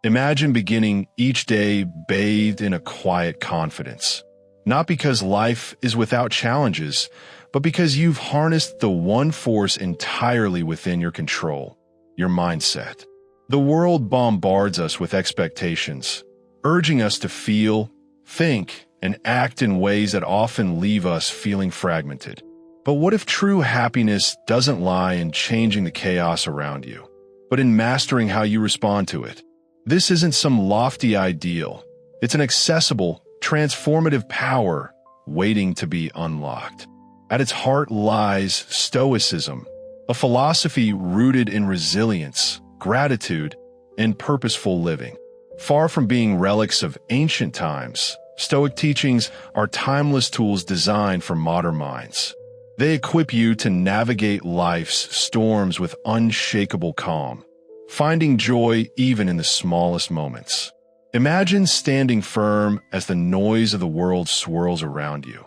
Imagine beginning each day bathed in a quiet confidence. Not because life is without challenges, but because you've harnessed the one force entirely within your control, your mindset. The world bombards us with expectations, urging us to feel, think, and act in ways that often leave us feeling fragmented. But what if true happiness doesn't lie in changing the chaos around you, but in mastering how you respond to it? This isn't some lofty ideal. It's an accessible, transformative power waiting to be unlocked. At its heart lies Stoicism, a philosophy rooted in resilience, gratitude, and purposeful living. Far from being relics of ancient times, Stoic teachings are timeless tools designed for modern minds. They equip you to navigate life's storms with unshakable calm, finding joy even in the smallest moments. Imagine standing firm as the noise of the world swirls around you,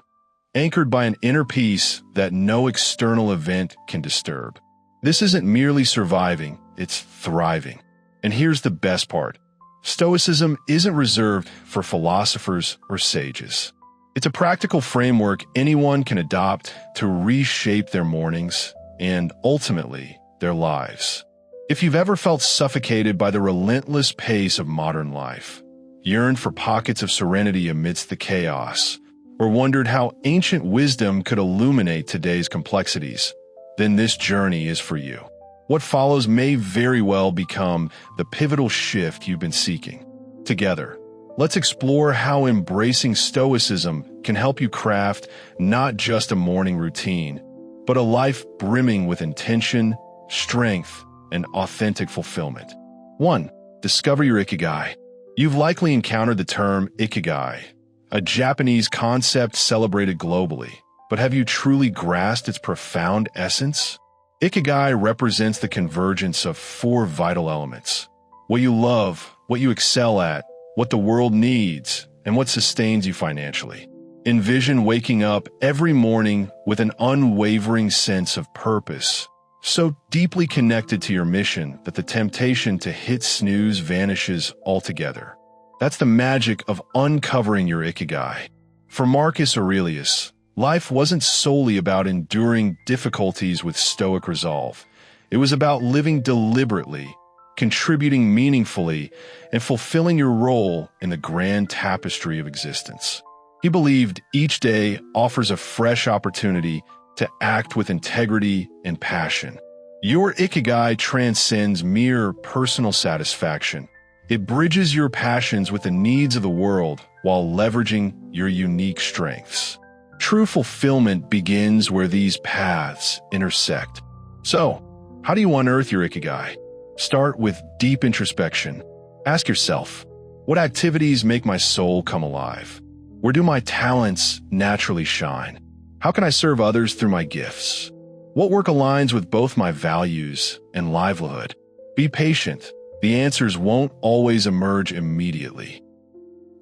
anchored by an inner peace that no external event can disturb. This isn't merely surviving, it's thriving. And here's the best part. Stoicism isn't reserved for philosophers or sages. It's a practical framework anyone can adopt to reshape their mornings and, ultimately, their lives. If you've ever felt suffocated by the relentless pace of modern life, yearned for pockets of serenity amidst the chaos, or wondered how ancient wisdom could illuminate today's complexities, then this journey is for you. What follows may very well become the pivotal shift you've been seeking. Together, let's explore how embracing Stoicism can help you craft not just a morning routine, but a life brimming with intention, strength, and authentic fulfillment. 1. Discover your ikigai. You've likely encountered the term ikigai, a Japanese concept celebrated globally, but have you truly grasped its profound essence? Ikigai represents the convergence of 4 vital elements: what you love, what you excel at, what the world needs, and what sustains you financially. Envision waking up every morning with an unwavering sense of purpose, so deeply connected to your mission that the temptation to hit snooze vanishes altogether. That's the magic of uncovering your ikigai. For Marcus Aurelius, life wasn't solely about enduring difficulties with stoic resolve. It was about living deliberately, contributing meaningfully, and fulfilling your role in the grand tapestry of existence. He believed each day offers a fresh opportunity to act with integrity and passion. Your ikigai transcends mere personal satisfaction. It bridges your passions with the needs of the world while leveraging your unique strengths. True fulfillment begins where these paths intersect. So, how do you unearth your ikigai? Start with deep introspection. Ask yourself, what activities make my soul come alive? Where do my talents naturally shine? How can I serve others through my gifts? What work aligns with both my values and livelihood? Be patient. The answers won't always emerge immediately.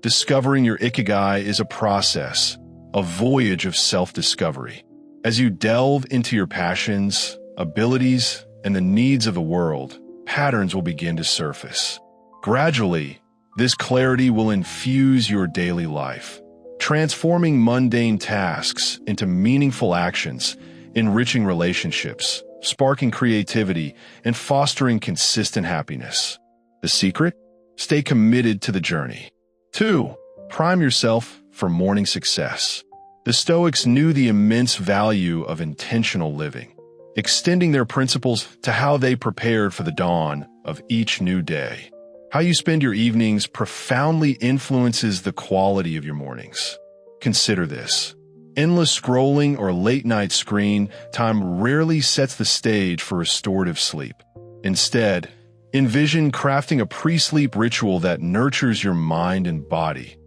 Discovering your ikigai is a process, a voyage of self-discovery. As you delve into your passions, abilities, and the needs of the world, patterns will begin to surface. Gradually, this clarity will infuse your daily life, transforming mundane tasks into meaningful actions, enriching relationships, sparking creativity, and fostering consistent happiness. The secret? Stay committed to the journey. 2. Prime yourself for morning success. The Stoics knew the immense value of intentional living, extending their principles to how they prepared for the dawn of each new day. How you spend your evenings profoundly influences the quality of your mornings. Consider this. Endless scrolling or late-night screen time rarely sets the stage for restorative sleep. Instead, envision crafting a pre-sleep ritual that nurtures your mind and body,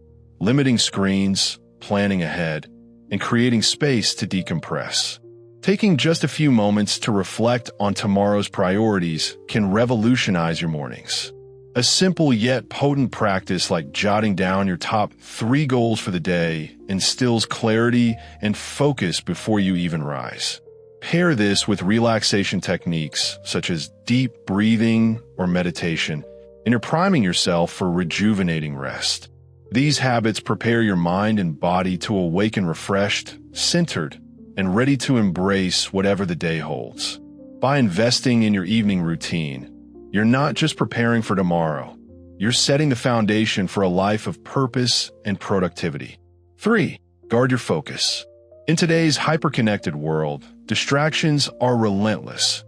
limiting screens, planning ahead, and creating space to decompress. Taking just a few moments to reflect on tomorrow's priorities can revolutionize your mornings. A simple yet potent practice like jotting down your top 3 goals for the day instills clarity and focus before you even rise. Pair this with relaxation techniques such as deep breathing or meditation, and you're priming yourself for rejuvenating rest. These habits prepare your mind and body to awaken refreshed, centered, and ready to embrace whatever the day holds. By investing in your evening routine, you're not just preparing for tomorrow, you're setting the foundation for a life of purpose and productivity. 3. Guard your focus. In today's hyper-connected world, distractions are relentless.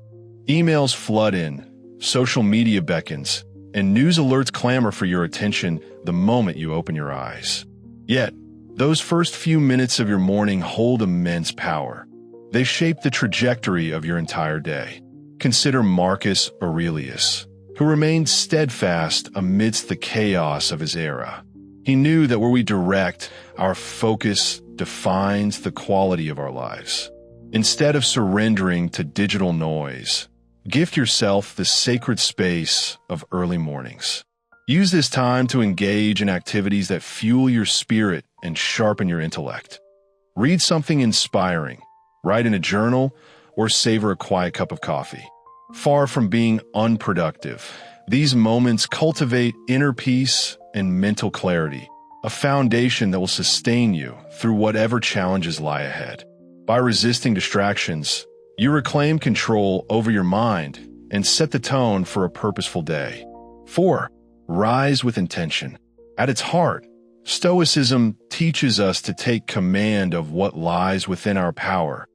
Emails flood in, social media beckons, and news alerts clamor for your attention the moment you open your eyes. Yet, those first few minutes of your morning hold immense power. They shape the trajectory of your entire day. Consider Marcus Aurelius, who remained steadfast amidst the chaos of his era. He knew that where we direct our focus defines the quality of our lives. Instead of surrendering to digital noise, gift yourself the sacred space of early mornings. Use this time to engage in activities that fuel your spirit and sharpen your intellect. Read something inspiring, write in a journal, or savor a quiet cup of coffee. Far from being unproductive, these moments cultivate inner peace and mental clarity, a foundation that will sustain you through whatever challenges lie ahead. By resisting distractions, you reclaim control over your mind and set the tone for a purposeful day. 4. Rise with intention. At its heart, Stoicism teaches us to take command of what lies within our power,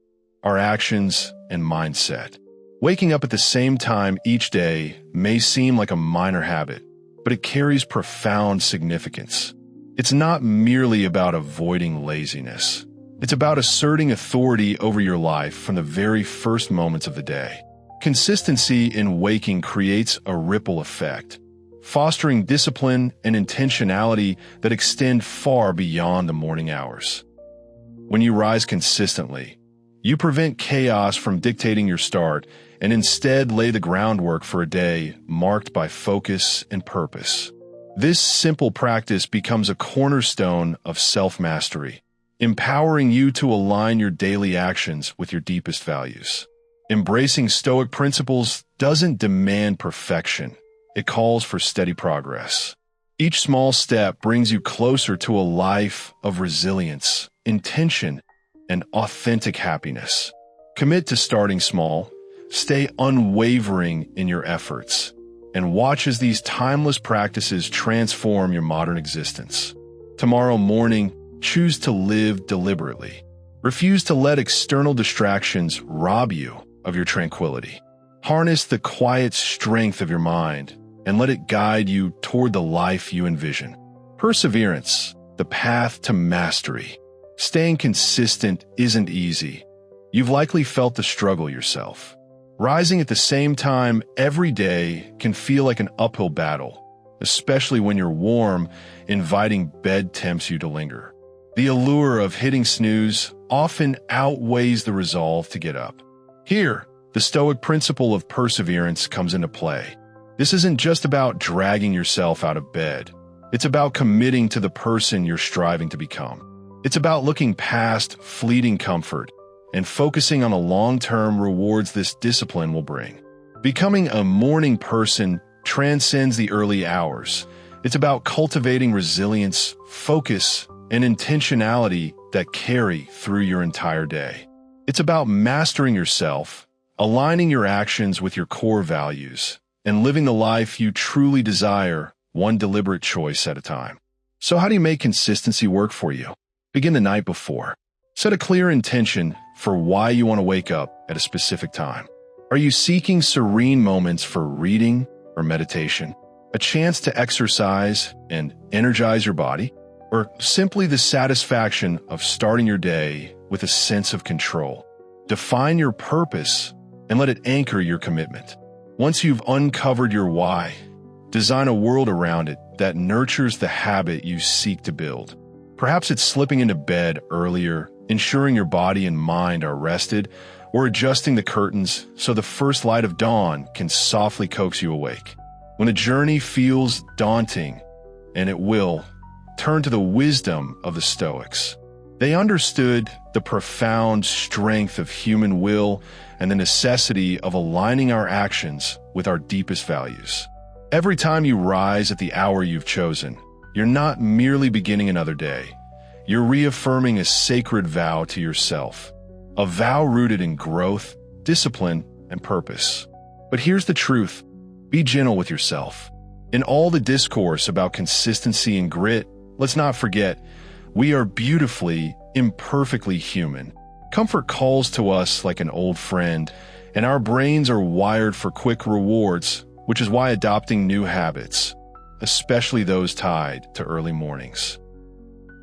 our actions, and mindset. Waking up at the same time each day may seem like a minor habit, but it carries profound significance. It's not merely about avoiding laziness. It's about asserting authority over your life from the very first moments of the day. Consistency in waking creates a ripple effect, fostering discipline and intentionality that extend far beyond the morning hours. When you rise consistently, you prevent chaos from dictating your start and instead lay the groundwork for a day marked by focus and purpose. This simple practice becomes a cornerstone of self-mastery, empowering you to align your daily actions with your deepest values. Embracing Stoic principles doesn't demand perfection. It calls for steady progress. Each small step brings you closer to a life of resilience, intention, and authentic happiness. Commit to starting small, stay unwavering in your efforts, and watch as these timeless practices transform your modern existence. Tomorrow morning, choose to live deliberately. Refuse to let external distractions rob you of your tranquility. Harness the quiet strength of your mind and let it guide you toward the life you envision. Perseverance, the path to mastery. Staying consistent isn't easy. You've likely felt the struggle yourself. Rising at the same time every day can feel like an uphill battle, especially when you're warm, inviting bed tempts you to linger. The allure of hitting snooze often outweighs the resolve to get up. Here, the Stoic principle of perseverance comes into play. This isn't just about dragging yourself out of bed. It's about committing to the person you're striving to become. It's about looking past fleeting comfort and focusing on the long-term rewards this discipline will bring. Becoming a morning person transcends the early hours. It's about cultivating resilience, focus, and intentionality that carry through your entire day. It's about mastering yourself, aligning your actions with your core values, and living the life you truly desire, one deliberate choice at a time. So how do you make consistency work for you? Begin the night before. Set a clear intention for why you want to wake up at a specific time. Are you seeking serene moments for reading or meditation, a chance to exercise and energize your body, or simply the satisfaction of starting your day with a sense of control? Define your purpose and let it anchor your commitment. Once you've uncovered your why, design a world around it that nurtures the habit you seek to build. Perhaps it's slipping into bed earlier, ensuring your body and mind are rested, or adjusting the curtains so the first light of dawn can softly coax you awake. When a journey feels daunting, and it will, turn to the wisdom of the Stoics. They understood the profound strength of human will and the necessity of aligning our actions with our deepest values. Every time you rise at the hour you've chosen, you're not merely beginning another day. You're reaffirming a sacred vow to yourself, a vow rooted in growth, discipline, and purpose. But here's the truth. Be gentle with yourself. In all the discourse about consistency and grit, let's not forget, we are beautifully, imperfectly human. Comfort calls to us like an old friend, and our brains are wired for quick rewards, which is why adopting new habits, especially those tied to early mornings,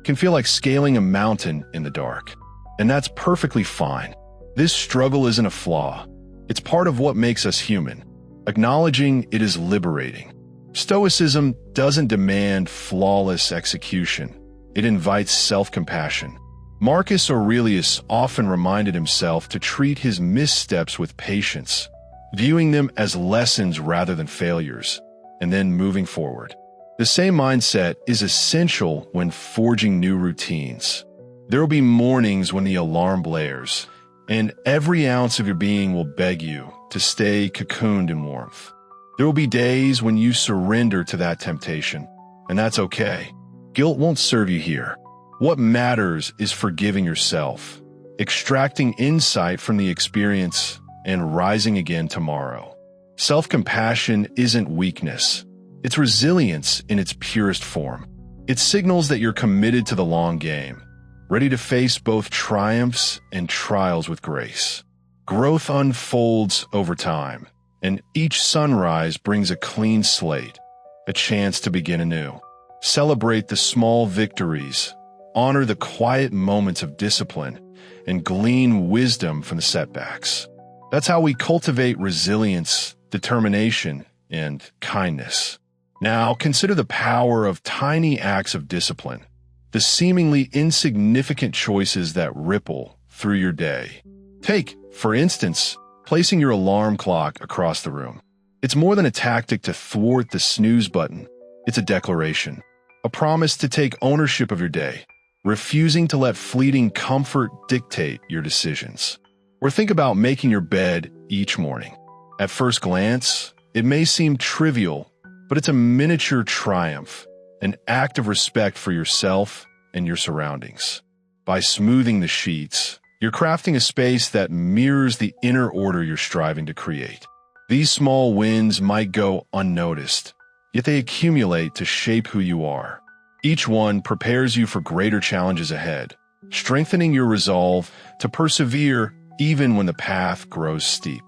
can feel like scaling a mountain in the dark. And that's perfectly fine. This struggle isn't a flaw. It's part of what makes us human. Acknowledging it is liberating. Stoicism doesn't demand flawless execution. It invites self-compassion. Marcus Aurelius often reminded himself to treat his missteps with patience, viewing them as lessons rather than failures, and then moving forward. The same mindset is essential when forging new routines. There will be mornings when the alarm blares, and every ounce of your being will beg you to stay cocooned in warmth. There will be days when you surrender to that temptation, and that's okay. Guilt won't serve you here. What matters is forgiving yourself, extracting insight from the experience, and rising again tomorrow. Self-compassion isn't weakness. It's resilience in its purest form. It signals that you're committed to the long game, ready to face both triumphs and trials with grace. Growth unfolds over time, and each sunrise brings a clean slate, a chance to begin anew. Celebrate the small victories, honor the quiet moments of discipline, and glean wisdom from the setbacks. That's how we cultivate resilience, determination, and kindness. Now, consider the power of tiny acts of discipline, the seemingly insignificant choices that ripple through your day. Take, for instance, placing your alarm clock across the room. It's more than a tactic to thwart the snooze button. It's a declaration, a promise to take ownership of your day, refusing to let fleeting comfort dictate your decisions. Or think about making your bed each morning. At first glance, it may seem trivial, but it's a miniature triumph, an act of respect for yourself and your surroundings. By smoothing the sheets, you're crafting a space that mirrors the inner order you're striving to create. These small wins might go unnoticed, yet they accumulate to shape who you are. Each one prepares you for greater challenges ahead, strengthening your resolve to persevere even when the path grows steep.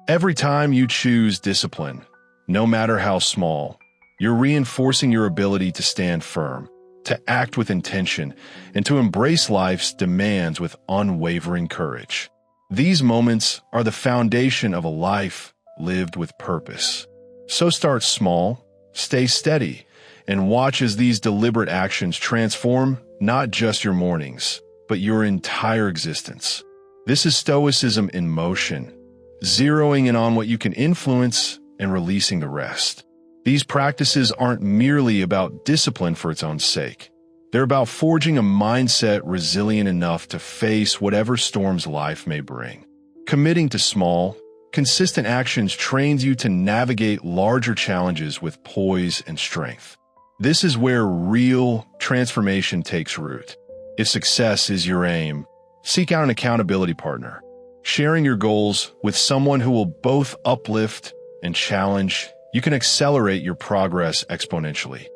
Every time you choose discipline, no matter how small, you're reinforcing your ability to stand firm, to act with intention, and to embrace life's demands with unwavering courage. These moments are the foundation of a life lived with purpose. So start small, stay steady, and watch as these deliberate actions transform not just your mornings, but your entire existence. This is Stoicism in motion, zeroing in on what you can influence and releasing the rest. These practices aren't merely about discipline for its own sake. They're about forging a mindset resilient enough to face whatever storms life may bring. Committing to small, consistent actions trains you to navigate larger challenges with poise and strength. This is where real transformation takes root. If success is your aim, seek out an accountability partner, sharing your goals with someone who will both uplift and challenge. You can accelerate your progress exponentially.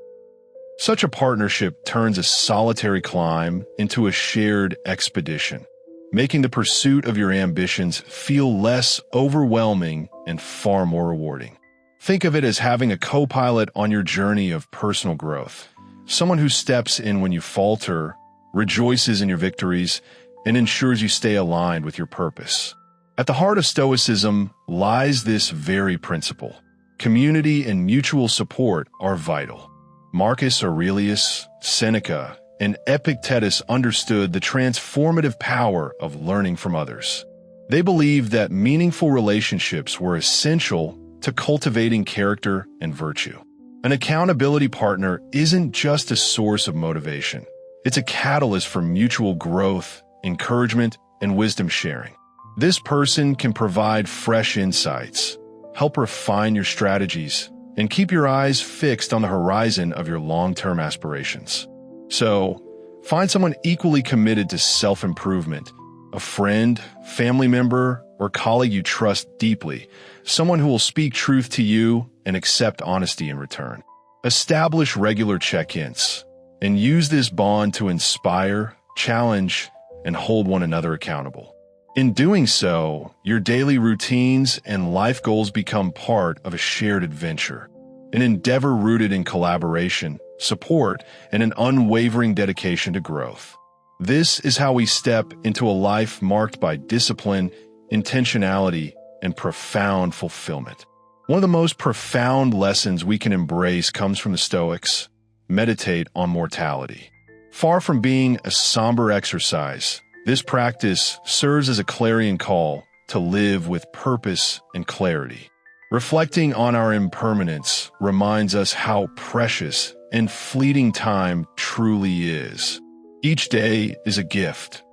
Such a partnership turns a solitary climb into a shared expedition, making the pursuit of your ambitions feel less overwhelming and far more rewarding. Think of it as having a co-pilot on your journey of personal growth, someone who steps in when you falter, rejoices in your victories, and ensures you stay aligned with your purpose. At the heart of Stoicism lies this very principle. Community and mutual support are vital. Marcus Aurelius, Seneca, and Epictetus understood the transformative power of learning from others. They believed that meaningful relationships were essential to cultivating character and virtue. An accountability partner isn't just a source of motivation. It's a catalyst for mutual growth, encouragement, and wisdom sharing. This person can provide fresh insights, help refine your strategies, and keep your eyes fixed on the horizon of your long-term aspirations. So, find someone equally committed to self-improvement, a friend, family member, or colleague you trust deeply, someone who will speak truth to you and accept honesty in return. Establish regular check-ins, and use this bond to inspire, challenge, and hold one another accountable. In doing so, your daily routines and life goals become part of a shared adventure, an endeavor rooted in collaboration, support, and an unwavering dedication to growth. This is how we step into a life marked by discipline, intentionality, and profound fulfillment. One of the most profound lessons we can embrace comes from the Stoics: meditate on mortality. Far from being a somber exercise, this practice serves as a clarion call to live with purpose and clarity. Reflecting on our impermanence reminds us how precious and fleeting time truly is. Each day is a gift,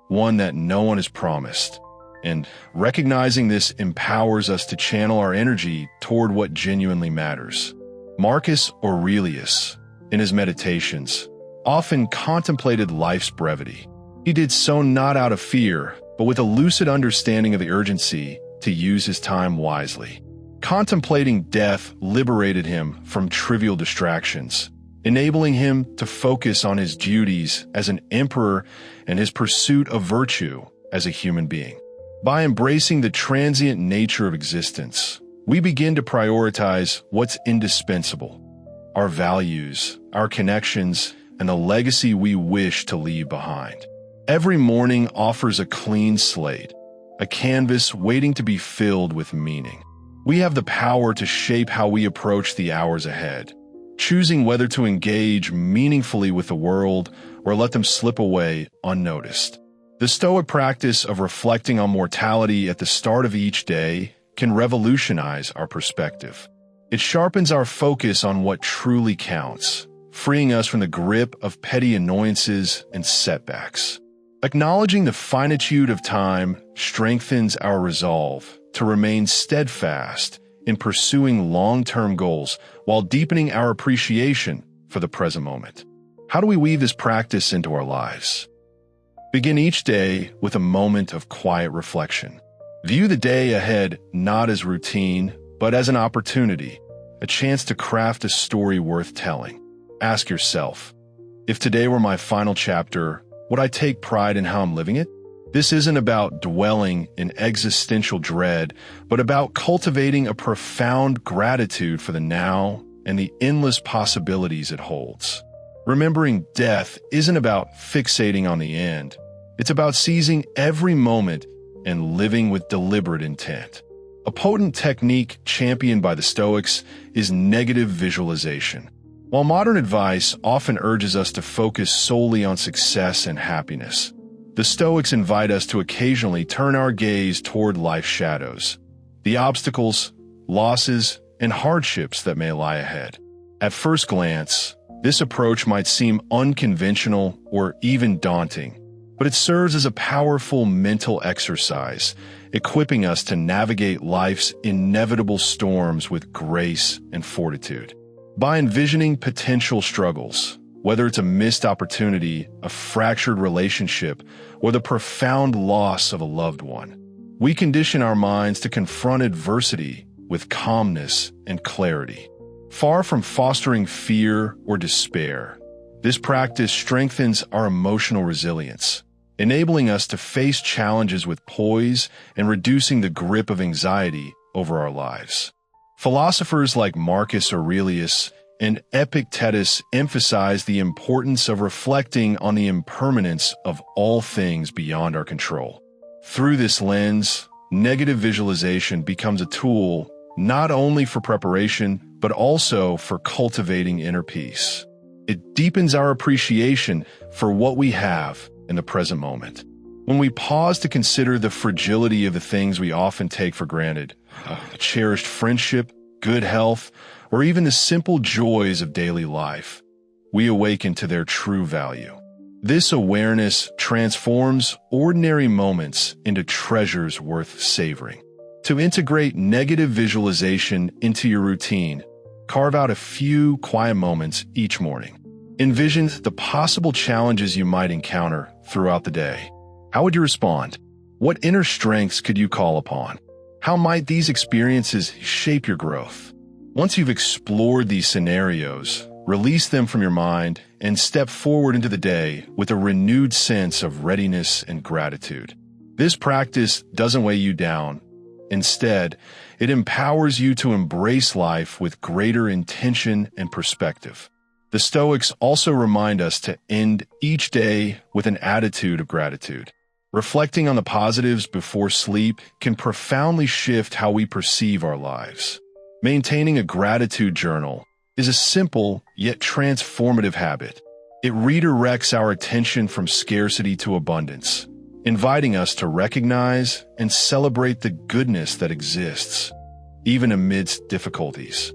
one that no one is promised, and recognizing this empowers us to channel our energy toward what genuinely matters. Marcus Aurelius, in his meditations, often contemplated life's brevity. He did so not out of fear, but with a lucid understanding of the urgency to use his time wisely. Contemplating death liberated him from trivial distractions, enabling him to focus on his duties as an emperor and his pursuit of virtue as a human being. By embracing the transient nature of existence, we begin to prioritize what's indispensable: our values, our connections, and the legacy we wish to leave behind. Every morning offers a clean slate, a canvas waiting to be filled with meaning. We have the power to shape how we approach the hours ahead, choosing whether to engage meaningfully with the world or let them slip away unnoticed. The Stoic practice of reflecting on mortality at the start of each day can revolutionize our perspective. It sharpens our focus on what truly counts, freeing us from the grip of petty annoyances and setbacks. Acknowledging the finitude of time strengthens our resolve to remain steadfast in pursuing long-term goals while deepening our appreciation for the present moment. How do we weave this practice into our lives? Begin each day with a moment of quiet reflection. View the day ahead not as routine, but as an opportunity, a chance to craft a story worth telling. Ask yourself, if today were my final chapter, would I take pride in how I'm living it? This isn't about dwelling in existential dread, but about cultivating a profound gratitude for the now and the endless possibilities it holds. Remembering death isn't about fixating on the end. It's about seizing every moment and living with deliberate intent. A potent technique championed by the Stoics is negative visualization. While modern advice often urges us to focus solely on success and happiness, the Stoics invite us to occasionally turn our gaze toward life's shadows, the obstacles, losses, and hardships that may lie ahead. At first glance, this approach might seem unconventional or even daunting, but it serves as a powerful mental exercise, equipping us to navigate life's inevitable storms with grace and fortitude. By envisioning potential struggles, whether it's a missed opportunity, a fractured relationship, or the profound loss of a loved one, we condition our minds to confront adversity with calmness and clarity. Far from fostering fear or despair, this practice strengthens our emotional resilience, enabling us to face challenges with poise and reducing the grip of anxiety over our lives. Philosophers like Marcus Aurelius and Epictetus emphasize the importance of reflecting on the impermanence of all things beyond our control. Through this lens, negative visualization becomes a tool not only for preparation, but also for cultivating inner peace. It deepens our appreciation for what we have in the present moment. When we pause to consider the fragility of the things we often take for granted, a cherished friendship, good health, or even the simple joys of daily life, we awaken to their true value. This awareness transforms ordinary moments into treasures worth savoring. To integrate negative visualization into your routine, Carve out a few quiet moments each morning. Envision the possible challenges you might encounter throughout the day. How would you respond? What inner strengths could you call upon? How might these experiences shape your growth? Once you've explored these scenarios, release them from your mind and step forward into the day with a renewed sense of readiness and gratitude. This practice doesn't weigh you down. Instead, it empowers you to embrace life with greater intention and perspective. The Stoics also remind us to end each day with an attitude of gratitude. Reflecting on the positives before sleep can profoundly shift how we perceive our lives. Maintaining a gratitude journal is a simple yet transformative habit. It redirects our attention from scarcity to abundance, inviting us to recognize and celebrate the goodness that exists, even amidst difficulties.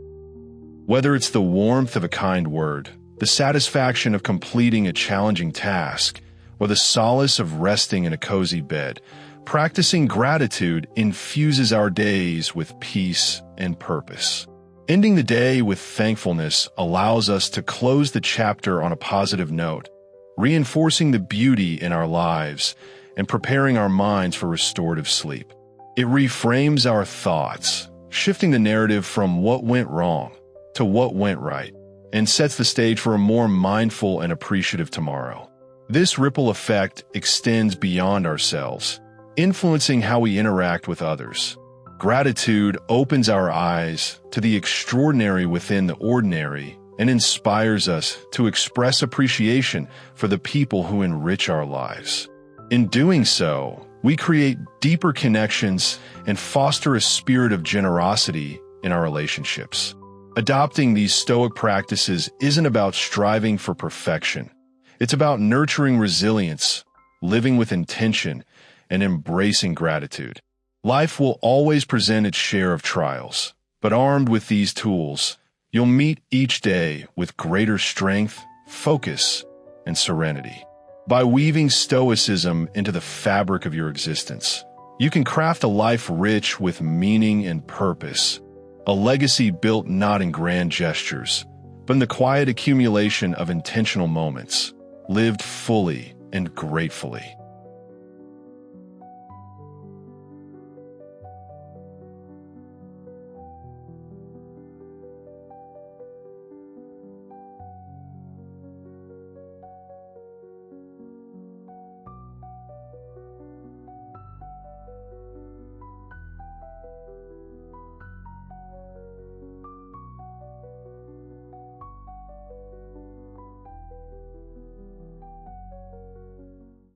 Whether it's the warmth of a kind word, the satisfaction of completing a challenging task, or the solace of resting in a cozy bed, practicing gratitude infuses our days with peace and purpose. Ending the day with thankfulness allows us to close the chapter on a positive note, reinforcing the beauty in our lives and preparing our minds for restorative sleep. It reframes our thoughts, shifting the narrative from what went wrong to what went right, and sets the stage for a more mindful and appreciative tomorrow. This ripple effect extends beyond ourselves, influencing how we interact with others. Gratitude opens our eyes to the extraordinary within the ordinary and inspires us to express appreciation for the people who enrich our lives. In doing so, we create deeper connections and foster a spirit of generosity in our relationships. Adopting these Stoic practices isn't about striving for perfection. It's about nurturing resilience, living with intention, and embracing gratitude. Life will always present its share of trials, but armed with these tools, you'll meet each day with greater strength, focus, and serenity. By weaving Stoicism into the fabric of your existence, you can craft a life rich with meaning and purpose, a legacy built not in grand gestures, but in the quiet accumulation of intentional moments, lived fully and gratefully.